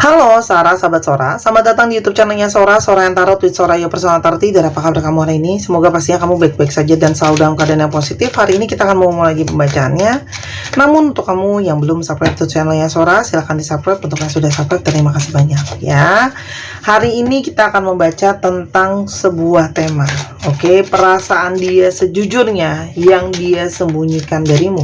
Halo Sarah, sahabat Sora. Selamat datang di YouTube channelnya Sora, Sora yang Tarot with Sora, your personal tarot reader. Apa kabar kamu hari ini? Semoga pastinya kamu baik-baik saja dan selalu dalam keadaan yang positif. Hari ini kita akan memulai lagi pembacaannya. Namun untuk kamu yang belum subscribe YouTube channelnya Sora, silahkan di subscribe. Untuk yang sudah subscribe, terima kasih banyak ya. Hari ini kita akan membaca tentang sebuah tema. Oke, perasaan dia sejujurnya yang dia sembunyikan darimu.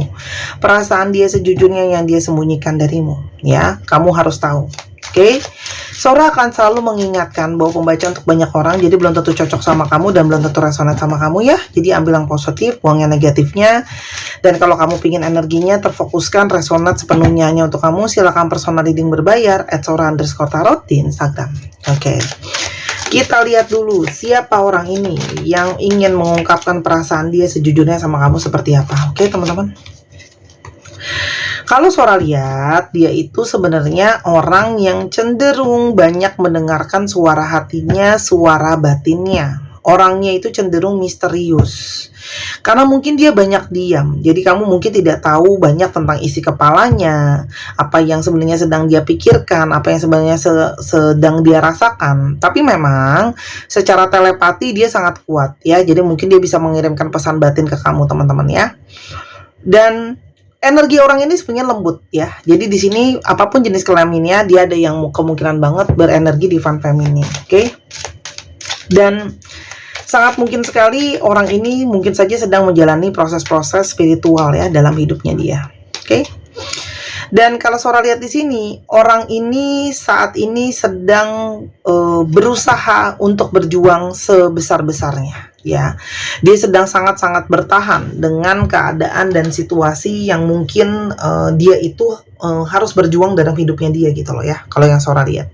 Perasaan dia sejujurnya yang dia sembunyikan darimu. Ya, kamu harus tahu. Oke, Sora akan selalu mengingatkan bahwa pembaca untuk banyak orang, jadi belum tentu cocok sama kamu dan belum tentu resonate sama kamu ya. Jadi ambil yang positif, buang yang negatifnya. Dan kalau kamu pingin energinya terfokuskan, resonate sepenuhnya hanya untuk kamu, silakan personal reading berbayar @sora_tarot di Instagram. Oke. Kita lihat dulu siapa orang ini yang ingin mengungkapkan perasaan dia sejujurnya sama kamu seperti apa. Oke, teman-teman. Kalau Sora lihat, dia itu sebenarnya orang yang cenderung banyak mendengarkan suara hatinya, suara batinnya. Orangnya itu cenderung misterius. Karena mungkin dia banyak diam. Jadi kamu mungkin tidak tahu banyak tentang isi kepalanya, apa yang sebenarnya sedang dia pikirkan, apa yang sebenarnya sedang dia rasakan. Tapi memang secara telepati dia sangat kuat ya. Jadi mungkin dia bisa mengirimkan pesan batin ke kamu, teman-teman ya. Dan energi orang ini sebenarnya lembut ya. Jadi di sini apapun jenis kelaminnya, dia ada yang kemungkinan banget berenergi divine feminine, oke? Dan sangat mungkin sekali orang ini mungkin saja sedang menjalani proses-proses spiritual ya dalam hidupnya dia, oke? Dan kalau Sora lihat di sini, orang ini saat ini sedang berusaha untuk berjuang sebesar-besarnya. Ya, dia sedang sangat-sangat bertahan dengan keadaan dan situasi yang mungkin dia itu harus berjuang dalam hidupnya dia gitu loh ya. Kalau yang Sora lihat,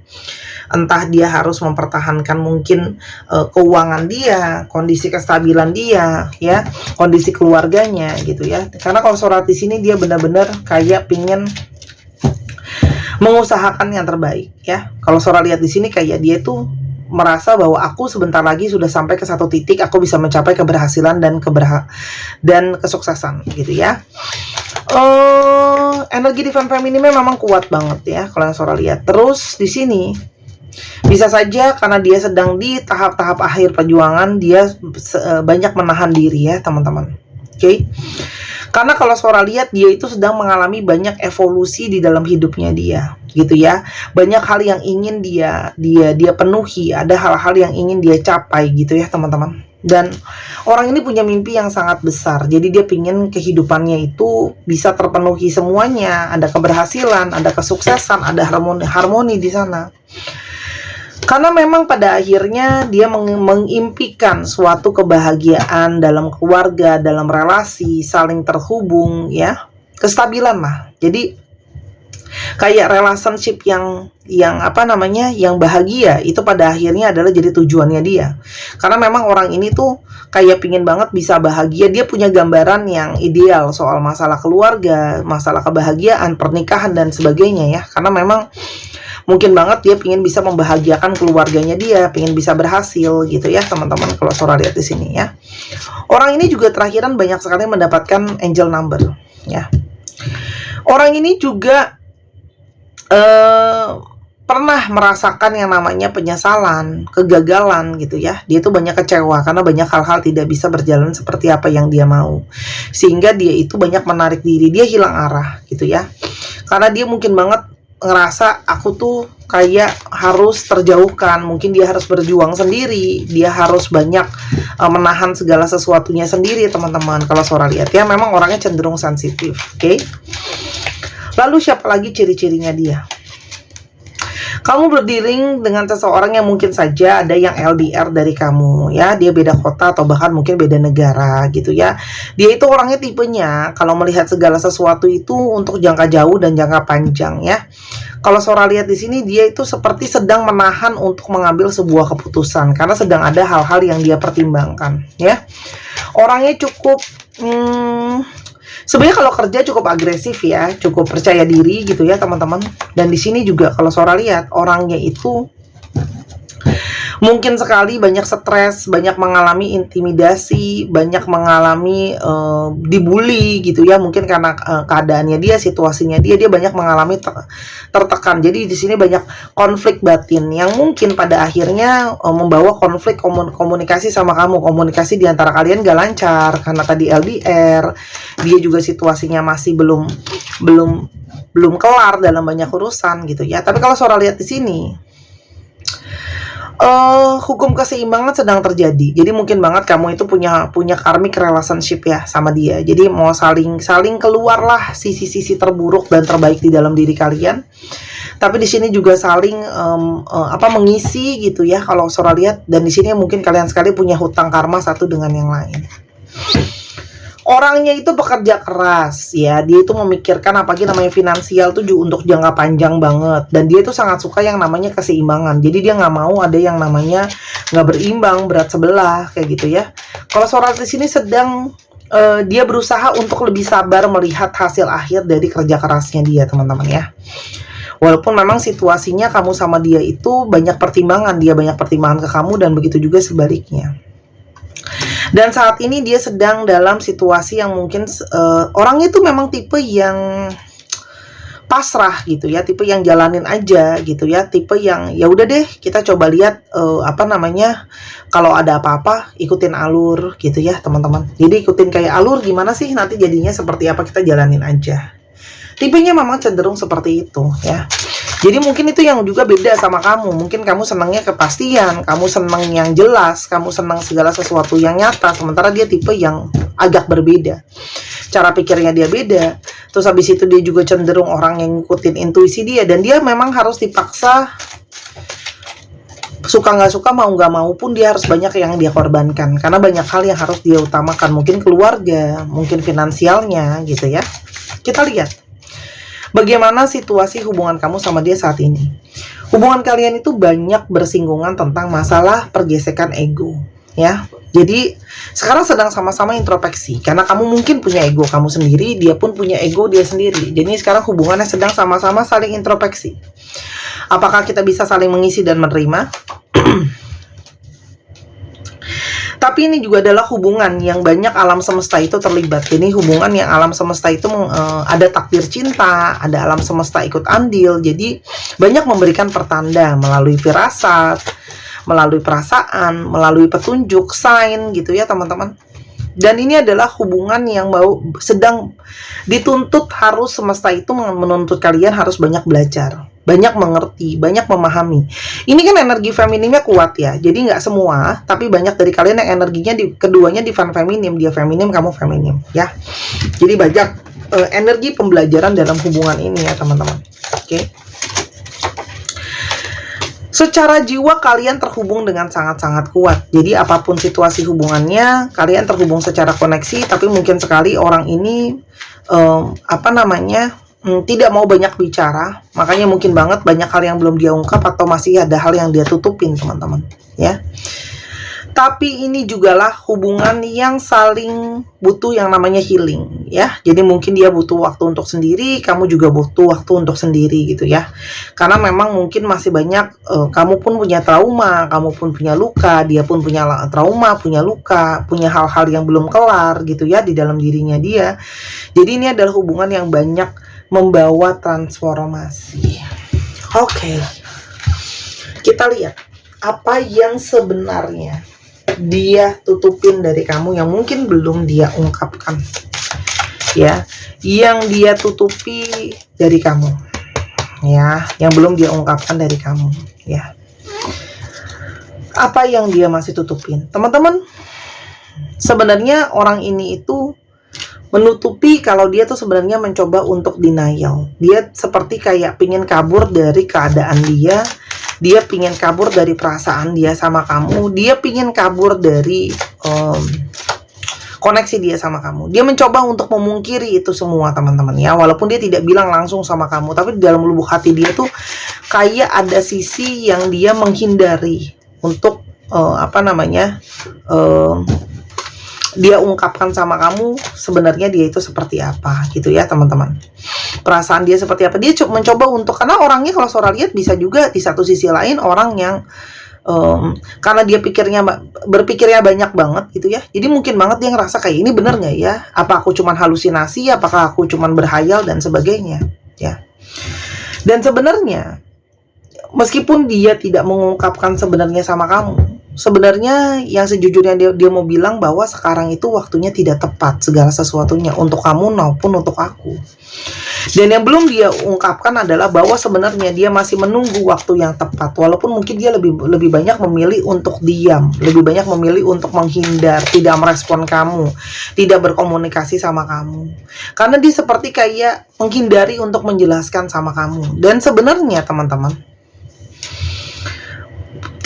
entah dia harus mempertahankan mungkin keuangan dia, kondisi kestabilan dia, ya, kondisi keluarganya gitu ya. Karena kalau Sora di sini dia benar-benar kayak pingin mengusahakan yang terbaik ya. Kalau Sora lihat di sini kayak dia tuh merasa bahwa aku sebentar lagi sudah sampai ke satu titik, aku bisa mencapai keberhasilan dan kesuksesan gitu ya. Energi divine feminine memang kuat banget ya kalau yang Sora lihat. Terus di sini bisa saja karena dia sedang di tahap-tahap akhir perjuangan, dia banyak menahan diri ya teman-teman. Oke. Karena kalau Sora lihat dia itu sedang mengalami banyak evolusi di dalam hidupnya dia, gitu ya. Banyak hal yang ingin dia penuhi, ada hal-hal yang ingin dia capai gitu ya teman-teman. Dan orang ini punya mimpi yang sangat besar. Jadi dia pingin kehidupannya itu bisa terpenuhi semuanya, ada keberhasilan, ada kesuksesan, ada harmoni di sana. Karena memang pada akhirnya dia mengimpikan suatu kebahagiaan dalam keluarga, dalam relasi, saling terhubung ya, kestabilan lah. Jadi kayak relationship yang yang bahagia itu pada akhirnya adalah jadi tujuannya dia. Karena memang orang ini tuh kayak pingin banget bisa bahagia, dia punya gambaran yang ideal soal masalah keluarga, masalah kebahagiaan, pernikahan dan sebagainya ya. Karena memang mungkin banget dia pingin bisa membahagiakan keluarganya dia, pingin bisa berhasil gitu ya teman-teman. Kalau Sora lihat di sini ya, orang ini juga terakhiran banyak sekali mendapatkan angel number ya. Orang ini juga pernah merasakan yang namanya penyesalan, kegagalan gitu ya. Dia itu banyak kecewa karena banyak hal-hal tidak bisa berjalan seperti apa yang dia mau, sehingga dia itu banyak menarik diri, dia hilang arah gitu ya. Karena dia mungkin banget ngerasa aku tuh kayak harus terjauhkan, mungkin dia harus berjuang sendiri, dia harus banyak menahan segala sesuatunya sendiri teman-teman. Kalau Sora lihat ya, memang orangnya cenderung sensitif, oke? Lalu siapa lagi ciri-cirinya dia? Kamu berdealing dengan seseorang yang mungkin saja ada yang LDR dari kamu ya, dia beda kota atau bahkan mungkin beda negara gitu ya. Dia itu orangnya tipenya kalau melihat segala sesuatu itu untuk jangka jauh dan jangka panjang ya. Kalau Sora lihat di sini dia itu seperti sedang menahan untuk mengambil sebuah keputusan karena sedang ada hal-hal yang dia pertimbangkan ya. Orangnya cukup sebenarnya kalau kerja cukup agresif ya, cukup percaya diri gitu ya teman-teman. Dan di sini juga kalau Sora lihat orangnya itu Mungkin sekali banyak stres, banyak mengalami intimidasi, banyak mengalami dibully gitu ya. Mungkin karena keadaannya dia, situasinya dia banyak mengalami tertekan. Jadi di sini banyak konflik batin yang mungkin pada akhirnya membawa konflik komunikasi sama kamu. Komunikasi di antara kalian gak lancar karena tadi LDR. Dia juga situasinya masih belum kelar dalam banyak urusan gitu ya. Tapi kalau Sora lihat di sini, hukum keseimbangan sedang terjadi. Jadi mungkin banget kamu itu punya karmic relationship ya sama dia. Jadi mau saling keluarlah sisi-sisi terburuk dan terbaik di dalam diri kalian. Tapi di sini juga saling mengisi gitu ya kalau Sora lihat. Dan di sini mungkin kalian sekali punya hutang karma satu dengan yang lain. Orangnya itu bekerja keras ya, dia itu memikirkan apalagi namanya finansial tuh untuk jangka panjang banget, dan dia itu sangat suka yang namanya keseimbangan. Jadi dia nggak mau ada yang namanya nggak berimbang, berat sebelah kayak gitu ya. Kalau Sora di sini sedang dia berusaha untuk lebih sabar melihat hasil akhir dari kerja kerasnya dia, teman-teman ya. Walaupun memang situasinya kamu sama dia itu banyak pertimbangan, dia banyak pertimbangan ke kamu dan begitu juga sebaliknya. Dan saat ini dia sedang dalam situasi yang mungkin orangnya itu memang tipe yang pasrah gitu ya, tipe yang jalanin aja gitu ya, tipe yang ya udah deh kita coba lihat kalau ada apa-apa ikutin alur gitu ya teman-teman. Jadi ikutin kayak alur gimana sih nanti jadinya seperti apa, kita jalanin aja. Tipenya memang cenderung seperti itu ya. Jadi mungkin itu yang juga beda sama kamu. Mungkin kamu senangnya kepastian, kamu senang yang jelas, kamu senang segala sesuatu yang nyata. Sementara dia tipe yang agak berbeda. Cara pikirnya dia beda. Terus habis itu dia juga cenderung orang yang ngikutin intuisi dia. Dan dia memang harus dipaksa, suka nggak suka, mau nggak mau pun dia harus banyak yang dia korbankan. Karena banyak hal yang harus dia utamakan. Mungkin keluarga, mungkin finansialnya gitu ya. Kita lihat bagaimana situasi hubungan kamu sama dia saat ini. Hubungan kalian itu banyak bersinggungan tentang masalah pergesekan ego ya. Jadi sekarang sedang sama-sama introspeksi. Karena kamu mungkin punya ego kamu sendiri, dia pun punya ego dia sendiri. Jadi sekarang hubungannya sedang sama-sama saling introspeksi. Apakah kita bisa saling mengisi dan menerima? Tapi ini juga adalah hubungan yang banyak alam semesta itu terlibat. Ini hubungan yang alam semesta itu ada takdir cinta, ada alam semesta ikut andil. Jadi banyak memberikan pertanda melalui firasat, melalui perasaan, melalui petunjuk, sign gitu ya teman-teman. Dan ini adalah hubungan yang sedang dituntut, harus semesta itu menuntut kalian harus banyak belajar, banyak mengerti, banyak memahami. Ini kan energi feminimnya kuat ya. Jadi nggak semua, tapi banyak dari kalian yang energinya keduanya divine feminim. Dia feminim, kamu feminim ya. Jadi banyak energi pembelajaran dalam hubungan ini ya teman-teman. Oke. Secara jiwa kalian terhubung dengan sangat-sangat kuat. Jadi apapun situasi hubungannya, kalian terhubung secara koneksi. Tapi mungkin sekali orang ini tidak mau banyak bicara. Makanya mungkin banget banyak hal yang belum dia ungkap atau masih ada hal yang dia tutupin teman-teman ya. Tapi ini jugalah hubungan yang saling butuh yang namanya healing ya. Jadi mungkin dia butuh waktu untuk sendiri, kamu juga butuh waktu untuk sendiri gitu ya. Karena memang mungkin masih banyak kamu pun punya trauma, kamu pun punya luka, dia pun punya trauma, punya luka, punya hal-hal yang belum kelar gitu ya di dalam dirinya dia. Jadi ini adalah hubungan yang banyak membawa transformasi. Oke. Kita lihat apa yang sebenarnya dia tutupin dari kamu yang mungkin belum dia ungkapkan ya, yang dia tutupi dari kamu ya, yang belum dia ungkapkan dari kamu ya. Apa yang dia masih tutupin teman-teman? Sebenarnya orang ini itu menutupi kalau dia tuh sebenarnya mencoba untuk denial. Dia seperti kayak pingin kabur dari keadaan dia. Dia pingin kabur dari perasaan dia sama kamu. Dia pingin kabur dari koneksi dia sama kamu. Dia mencoba untuk memungkiri itu semua teman-teman ya. Walaupun dia tidak bilang langsung sama kamu, tapi di dalam lubuk hati dia tuh kayak ada sisi yang dia menghindari untuk dia ungkapkan sama kamu sebenarnya dia itu seperti apa gitu ya teman-teman. Perasaan dia seperti apa, dia mencoba untuk, karena orangnya kalau Sora lihat bisa juga di satu sisi lain orang yang karena dia berpikirnya banyak banget gitu ya. Jadi mungkin banget dia ngerasa kayak ini bener nggak ya? Apa aku cuman halusinasi? Apakah aku cuman berhayal dan sebagainya? Ya. Dan sebenarnya meskipun dia tidak mengungkapkan sebenarnya sama kamu, sebenarnya yang sejujurnya dia mau bilang bahwa sekarang itu waktunya tidak tepat segala sesuatunya untuk kamu maupun untuk aku. Dan yang belum dia ungkapkan adalah bahwa sebenarnya dia masih menunggu waktu yang tepat, walaupun mungkin dia lebih banyak memilih untuk diam, lebih banyak memilih untuk menghindar, tidak merespon kamu, tidak berkomunikasi sama kamu. Karena dia seperti kayak menghindari untuk menjelaskan sama kamu. Dan sebenarnya teman-teman,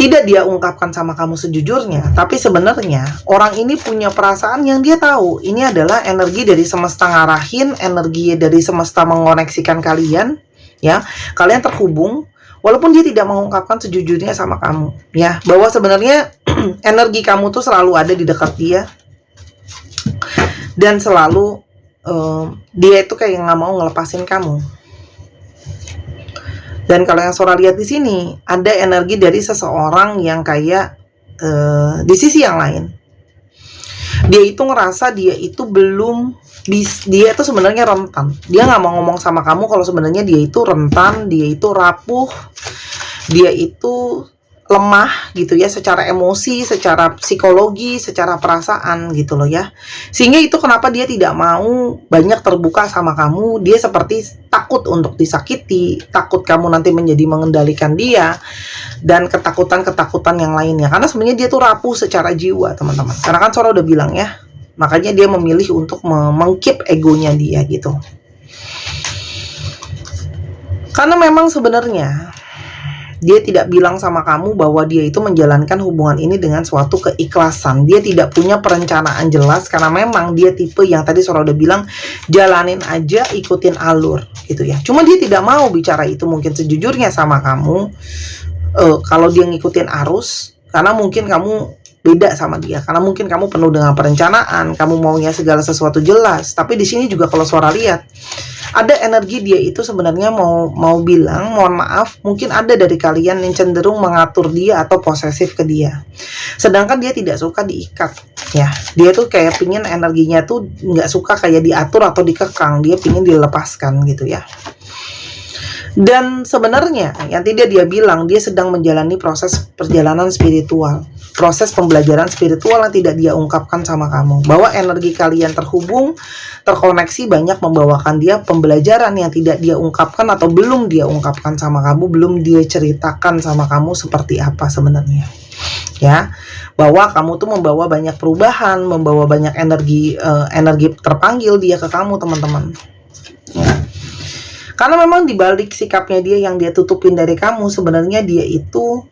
tidak dia ungkapkan sama kamu sejujurnya, tapi sebenarnya orang ini punya perasaan yang dia tahu ini adalah energi dari semesta ngarahin, energi dari semesta mengoneksikan kalian, ya. Kalian terhubung, walaupun dia tidak mengungkapkan sejujurnya sama kamu, ya, bahwa sebenarnya energi kamu tuh selalu ada di dekat dia, dan selalu dia itu kayak nggak mau ngelepasin kamu. Dan kalau yang Sora lihat di sini, ada energi dari seseorang yang kayak di sisi yang lain. Dia itu ngerasa dia itu belum, dia itu sebenarnya rentan. Dia nggak mau ngomong sama kamu kalau sebenarnya dia itu rentan, dia itu rapuh, dia itu lemah gitu ya, secara emosi, secara psikologi, secara perasaan gitu loh ya. Sehingga itu kenapa dia tidak mau banyak terbuka sama kamu. Dia seperti takut untuk disakiti, takut kamu nanti menjadi mengendalikan dia, dan ketakutan-ketakutan yang lainnya. Karena sebenarnya dia tuh rapuh secara jiwa, teman-teman. Karena kan Sora udah bilang ya, makanya dia memilih untuk mengkeep egonya dia gitu. Karena memang sebenarnya dia tidak bilang sama kamu bahwa dia itu menjalankan hubungan ini dengan suatu keikhlasan. Dia tidak punya perencanaan jelas karena memang dia tipe yang tadi Sora udah bilang, jalanin aja, ikutin alur gitu ya. Cuma dia tidak mau bicara itu mungkin sejujurnya sama kamu. Kalau dia ngikutin arus, karena mungkin kamu beda sama dia, karena mungkin kamu penuh dengan perencanaan, kamu maunya segala sesuatu jelas. Tapi di sini juga kalau Sora lihat, ada energi dia itu sebenarnya mau bilang, mohon maaf, mungkin ada dari kalian yang cenderung mengatur dia atau posesif ke dia. Sedangkan dia tidak suka diikat, ya. Dia tuh kayak pingin energinya tuh nggak suka kayak diatur atau dikekang, dia pingin dilepaskan gitu ya. Dan sebenarnya yang tidak dia bilang, dia sedang menjalani proses perjalanan spiritual, proses pembelajaran spiritual yang tidak dia ungkapkan sama kamu. Bahwa energi kalian terhubung, terkoneksi, banyak membawakan dia pembelajaran yang tidak dia ungkapkan atau belum dia ungkapkan sama kamu, belum dia ceritakan sama kamu seperti apa sebenarnya. Ya, bahwa kamu tuh membawa banyak perubahan, membawa banyak energi terpanggil dia ke kamu, teman-teman. Ya. Karena memang dibalik sikapnya dia yang dia tutupin dari kamu, sebenarnya dia itu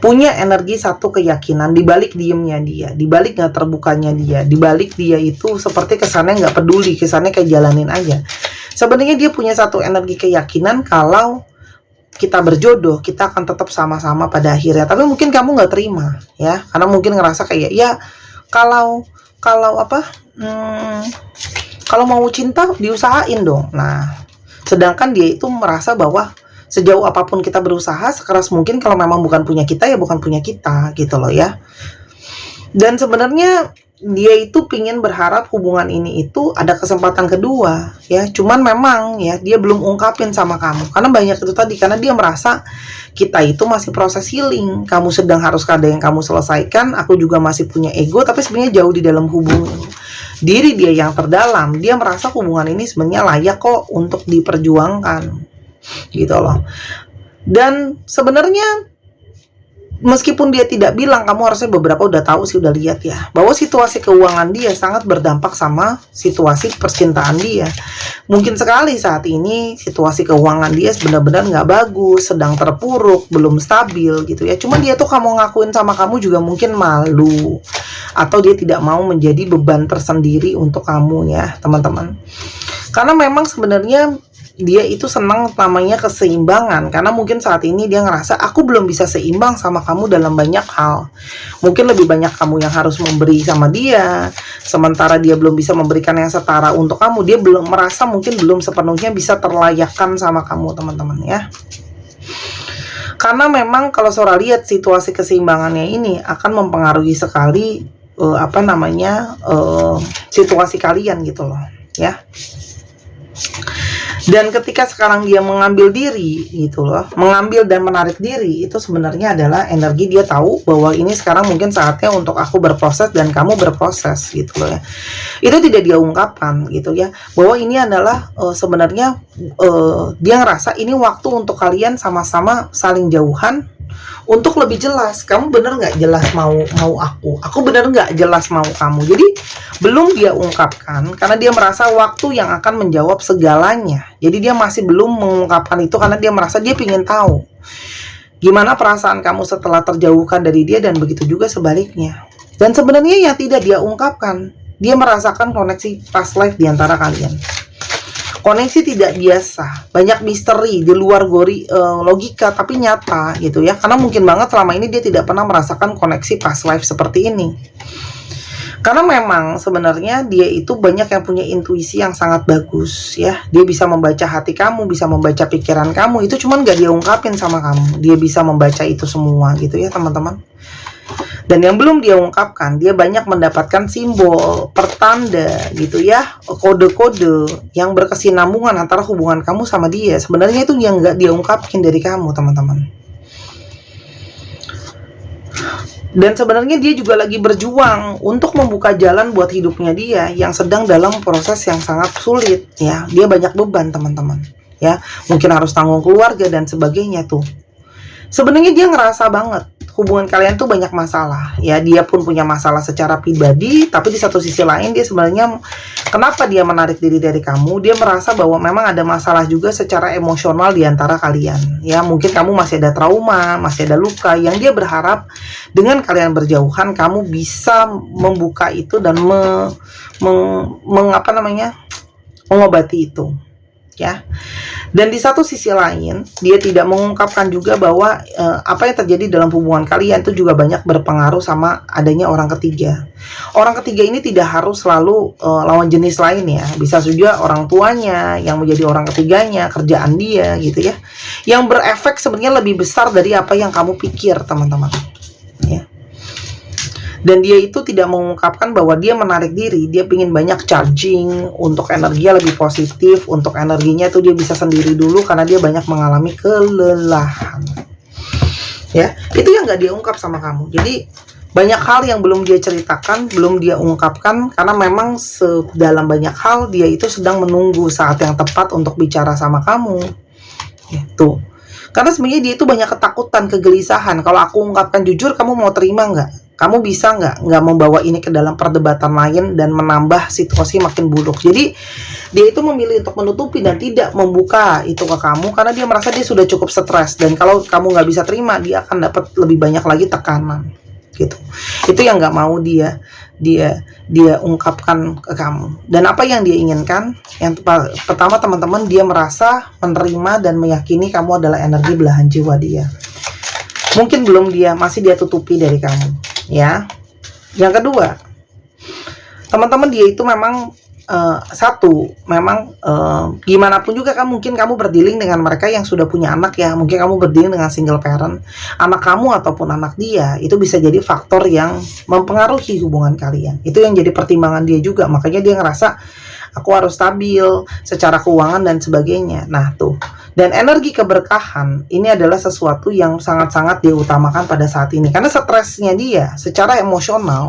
punya energi satu keyakinan, dibalik diemnya dia, dibalik gak terbukanya dia, dibalik dia itu seperti kesannya gak peduli, kesannya kayak jalanin aja. Sebenarnya dia punya satu energi keyakinan kalau kita berjodoh, kita akan tetap sama-sama pada akhirnya. Tapi mungkin kamu gak terima, ya, karena mungkin ngerasa kayak, ya kalau mau cinta diusahain dong. Nah, sedangkan dia itu merasa bahwa sejauh apapun kita berusaha, sekeras mungkin kalau memang bukan punya kita, ya bukan punya kita gitu loh ya. Dan sebenarnya dia itu pingin berharap hubungan ini itu ada kesempatan kedua ya. Cuman memang ya dia belum ungkapin sama kamu. Karena banyak itu tadi, karena dia merasa kita itu masih proses healing. Kamu sedang harus ada yang kamu selesaikan, aku juga masih punya ego, tapi sebenarnya jauh di dalam hubungan diri dia yang terdalam, dia merasa hubungan ini sebenarnya layak kok untuk diperjuangkan gitu loh. Dan sebenarnya meskipun dia tidak bilang, kamu harusnya beberapa udah tahu sih, udah lihat ya, bahwa situasi keuangan dia sangat berdampak sama situasi percintaan dia. Mungkin sekali saat ini situasi keuangan dia benar-benar nggak bagus, sedang terpuruk, belum stabil gitu ya. Cuma dia tuh kamu ngakuin sama kamu juga mungkin malu, atau dia tidak mau menjadi beban tersendiri untuk kamu ya teman-teman. Karena memang sebenarnya dia itu senang namanya keseimbangan, karena mungkin saat ini dia ngerasa aku belum bisa seimbang sama kamu dalam banyak hal. Mungkin lebih banyak kamu yang harus memberi sama dia, sementara dia belum bisa memberikan yang setara untuk kamu. Dia belum merasa mungkin belum sepenuhnya bisa terlayakkan sama kamu teman-teman ya. Karena memang kalau Sora lihat situasi keseimbangannya ini akan mempengaruhi sekali situasi kalian gitu loh ya. Dan ketika sekarang dia mengambil diri gitu loh, mengambil dan menarik diri, itu sebenarnya adalah energi dia tahu bahwa ini sekarang mungkin saatnya untuk aku berproses dan kamu berproses gitu loh ya. Itu tidak dia ungkapkan gitu ya, bahwa ini adalah sebenarnya dia ngerasa ini waktu untuk kalian sama-sama saling jauhan untuk lebih jelas. Kamu bener nggak jelas mau aku bener nggak jelas mau kamu. Jadi belum dia ungkapkan karena dia merasa waktu yang akan menjawab segalanya. Jadi dia masih belum mengungkapkan itu karena dia merasa dia ingin tahu gimana perasaan kamu setelah terjauhkan dari dia, dan begitu juga sebaliknya. Dan sebenarnya yang tidak dia ungkapkan, dia merasakan koneksi past life di antara kalian. Koneksi tidak biasa, banyak misteri di luar logika tapi nyata gitu ya. Karena mungkin banget selama ini dia tidak pernah merasakan koneksi past life seperti ini. Karena memang sebenarnya dia itu banyak yang punya intuisi yang sangat bagus ya. Dia bisa membaca hati kamu, bisa membaca pikiran kamu. Itu cuman gak dia ungkapin sama kamu. Dia bisa membaca itu semua gitu ya teman-teman. Dan yang belum dia ungkapkan, dia banyak mendapatkan simbol, pertanda gitu ya, kode-kode yang berkesinambungan antara hubungan kamu sama dia. Sebenarnya itu yang gak dia ungkapin dari kamu teman-teman. Dan sebenarnya dia juga lagi berjuang untuk membuka jalan buat hidupnya dia yang sedang dalam proses yang sangat sulit ya. Dia banyak beban teman-teman ya, mungkin harus tanggung keluarga dan sebagainya tuh. Sebenarnya dia ngerasa banget hubungan kalian tuh banyak masalah ya. Dia pun punya masalah secara pribadi, tapi di satu sisi lain dia sebenarnya, kenapa dia menarik diri dari kamu, dia merasa bahwa memang ada masalah juga secara emosional di antara kalian ya. Mungkin kamu masih ada trauma, masih ada luka yang dia berharap dengan kalian berjauhan kamu bisa membuka itu dan mengobati itu ya. Dan di satu sisi lain dia tidak mengungkapkan juga bahwa apa yang terjadi dalam hubungan kalian itu juga banyak berpengaruh sama adanya orang ketiga. Orang ketiga ini tidak harus selalu lawan jenis lain ya, bisa juga orang tuanya yang menjadi orang ketiganya, kerjaan dia gitu ya, yang berefek sebenarnya lebih besar dari apa yang kamu pikir teman-teman ya. Dan dia itu tidak mengungkapkan bahwa dia menarik diri, dia ingin banyak charging untuk energinya lebih positif, untuk energinya itu dia bisa sendiri dulu karena dia banyak mengalami kelelahan ya. Itu yang gak dia ungkap sama kamu. Jadi banyak hal yang belum dia ceritakan, belum dia ungkapkan karena memang dalam banyak hal dia itu sedang menunggu saat yang tepat untuk bicara sama kamu gitu. Karena sebenarnya dia itu banyak ketakutan, kegelisahan. Kalau aku ungkapkan jujur, kamu mau terima nggak? Kamu bisa nggak membawa ini ke dalam perdebatan lain dan menambah situasi makin buruk. Jadi dia itu memilih untuk menutupi dan tidak membuka itu ke kamu karena dia merasa dia sudah cukup stres, dan kalau kamu nggak bisa terima, dia akan dapat lebih banyak lagi tekanan gitu. Itu yang nggak mau dia ungkapkan ke kamu. Dan apa yang dia inginkan? Yang pertama teman-teman, dia merasa menerima dan meyakini kamu adalah energi belahan jiwa dia. Mungkin belum masih dia tutupi dari kamu ya. Yang kedua, teman-teman, dia itu memang gimana pun juga kan mungkin kamu berdealing dengan mereka yang sudah punya anak ya. Mungkin kamu berdealing dengan single parent. Anak kamu ataupun anak dia itu bisa jadi faktor yang mempengaruhi hubungan kalian. Itu yang jadi pertimbangan dia juga. Makanya dia ngerasa aku harus stabil secara keuangan dan sebagainya. Nah tuh. Dan energi keberkahan ini adalah sesuatu yang sangat-sangat dia utamakan pada saat ini. Karena stresnya dia secara emosional,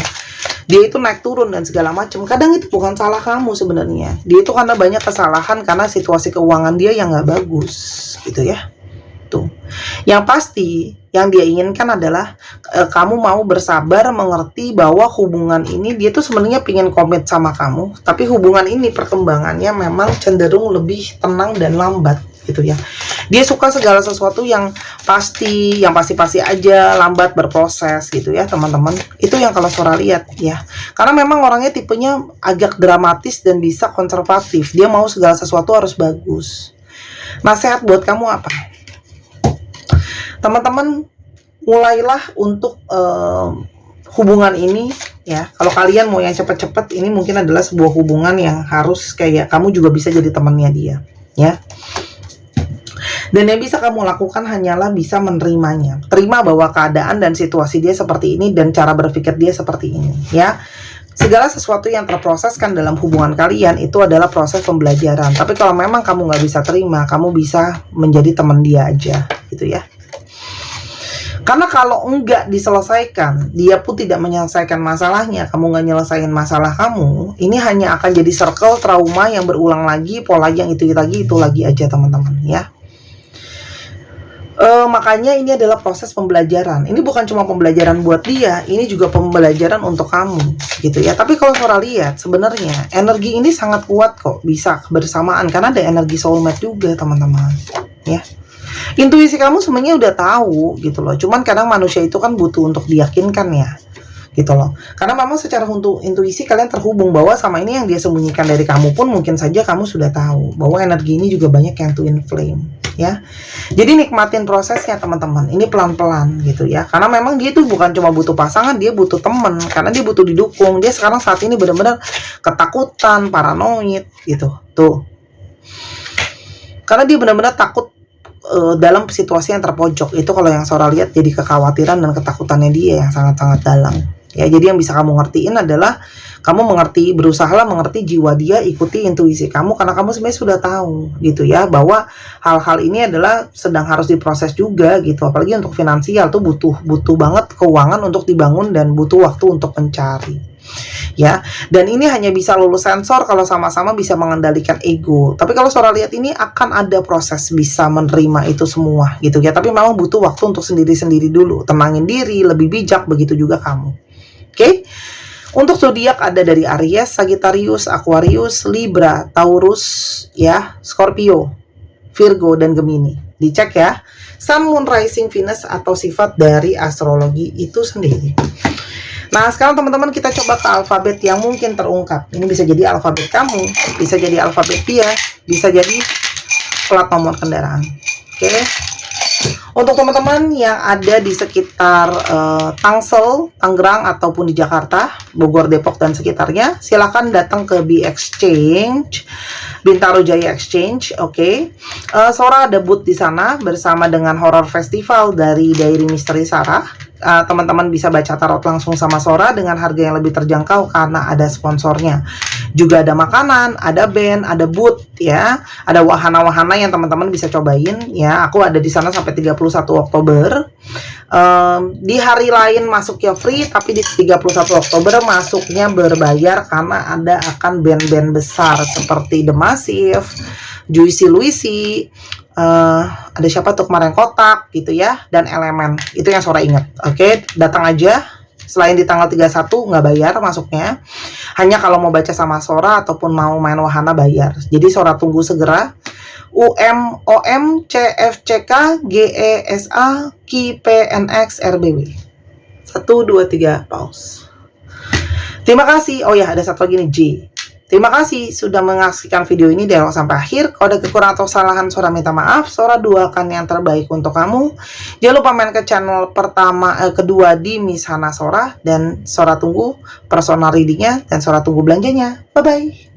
dia itu naik turun dan segala macam. Kadang itu bukan salah kamu sebenarnya. Dia itu karena banyak kesalahan karena situasi keuangan dia yang nggak bagus gitu ya. Tuh. Yang pasti yang dia inginkan adalah kamu mau bersabar, mengerti bahwa hubungan ini dia tuh sebenarnya pingin komit sama kamu, tapi hubungan ini perkembangannya memang cenderung lebih tenang dan lambat gitu ya. Dia suka segala sesuatu yang pasti aja, lambat berproses gitu ya teman-teman. Itu yang kalau Sora lihat ya. Karena memang orangnya tipenya agak dramatis dan bisa konservatif. Dia mau segala sesuatu harus bagus. Nasihat buat kamu apa? Teman-teman, mulailah untuk hubungan ini ya. Kalau kalian mau yang cepet-cepet, ini mungkin adalah sebuah hubungan yang harus kayak kamu juga bisa jadi temannya dia ya. Dan yang bisa kamu lakukan hanyalah bisa menerimanya. Terima bahwa keadaan dan situasi dia seperti ini dan cara berpikir dia seperti ini, ya. Segala sesuatu yang terproseskan dalam hubungan kalian itu adalah proses pembelajaran. Tapi kalau memang kamu nggak bisa terima, kamu bisa menjadi teman dia aja, gitu ya. Karena kalau enggak diselesaikan, dia pun tidak menyelesaikan masalahnya, kamu nggak nyelesain masalah kamu, ini hanya akan jadi circle trauma yang berulang lagi, pola yang itu lagi aja teman-teman, ya. Makanya ini adalah proses pembelajaran. Ini bukan cuma pembelajaran buat dia, ini juga pembelajaran untuk kamu, gitu ya. Tapi kalau Sora lihat, sebenarnya energi ini sangat kuat kok, bisa bersamaan karena ada energi soulmate juga, teman-teman, ya. Intuisi kamu sebenarnya udah tahu, gitu loh. Cuman kadang manusia itu kan butuh untuk diyakinkan, ya, gitu loh. Karena memang secara untuk intuisi kalian terhubung bahwa sama ini yang dia sembunyikan dari kamu pun mungkin saja kamu sudah tahu bahwa energi ini juga banyak yang twin flame, ya. Jadi nikmatin prosesnya teman-teman. Ini pelan-pelan gitu ya. Karena memang dia tuh bukan cuma butuh pasangan, dia butuh temen. Karena dia butuh didukung. Dia sekarang saat ini benar-benar ketakutan, paranoid gitu. Tuh. Karena dia benar-benar takut dalam situasi yang terpojok. Itu kalau yang Sora lihat jadi kekhawatiran dan ketakutannya dia yang sangat-sangat dalam. Ya, jadi yang bisa kamu ngertiin adalah kamu mengerti, berusahalah mengerti jiwa dia, ikuti intuisi kamu karena kamu sebenarnya sudah tahu gitu ya bahwa hal-hal ini adalah sedang harus diproses juga gitu. Apalagi untuk finansial tuh butuh banget keuangan untuk dibangun dan butuh waktu untuk mencari. Ya, dan ini hanya bisa lulus sensor kalau sama-sama bisa mengendalikan ego. Tapi kalau Sora lihat ini akan ada proses bisa menerima itu semua gitu ya. Tapi memang butuh waktu untuk sendiri-sendiri dulu, tenangin diri, lebih bijak, begitu juga kamu. Oke, untuk zodiak ada dari Aries, Sagittarius, Aquarius, Libra, Taurus, ya, Scorpio, Virgo, dan Gemini. Dicek ya, Sun, Moon, Rising, Venus atau sifat dari astrologi itu sendiri. Nah, sekarang teman-teman kita coba ke alfabet yang mungkin terungkap. Ini bisa jadi alfabet kamu, bisa jadi alfabet dia, bisa jadi plat nomor kendaraan. Oke. Untuk teman-teman yang ada di sekitar Tangsel, Tangerang, ataupun di Jakarta, Bogor, Depok, dan sekitarnya, silakan datang ke B-Exchange, Bintaro Jaya Exchange, oke. Sora ada booth di sana bersama dengan Horror Festival dari Diary Misteri Sarah. Teman-teman bisa baca tarot langsung sama Sora dengan harga yang lebih terjangkau karena ada sponsornya. Juga ada makanan, ada band, ada booth ya. Ada wahana-wahana yang teman-teman bisa cobain ya. Aku ada di sana sampai 31 Oktober. Di hari lain masuknya free, tapi di 31 Oktober masuknya berbayar karena ada akan band-band besar seperti The Massive, Juicy Luisi, ada siapa tuh kemarin, Kotak gitu ya, dan Elemen. Itu yang Sora ingat. Oke, datang aja. Selain di tanggal 31 nggak bayar masuknya, hanya kalau mau baca sama Sora ataupun mau main wahana bayar. Jadi Sora tunggu segera. UMOM CFCK GESA KIPNX RBW 1 2 3 pause. Terima kasih. Oh ya, ada satu lagi nih, J. Terima kasih sudah menyaksikan video ini dari awal sampai akhir. Kalau ada kekurangan atau kesalahan, Sora minta maaf. Sora doakan yang terbaik untuk kamu. Jangan lupa main ke channel kedua di Miss Hana Sora. Dan Sora tunggu personal readingnya dan Sora tunggu belanjanya. Bye-bye.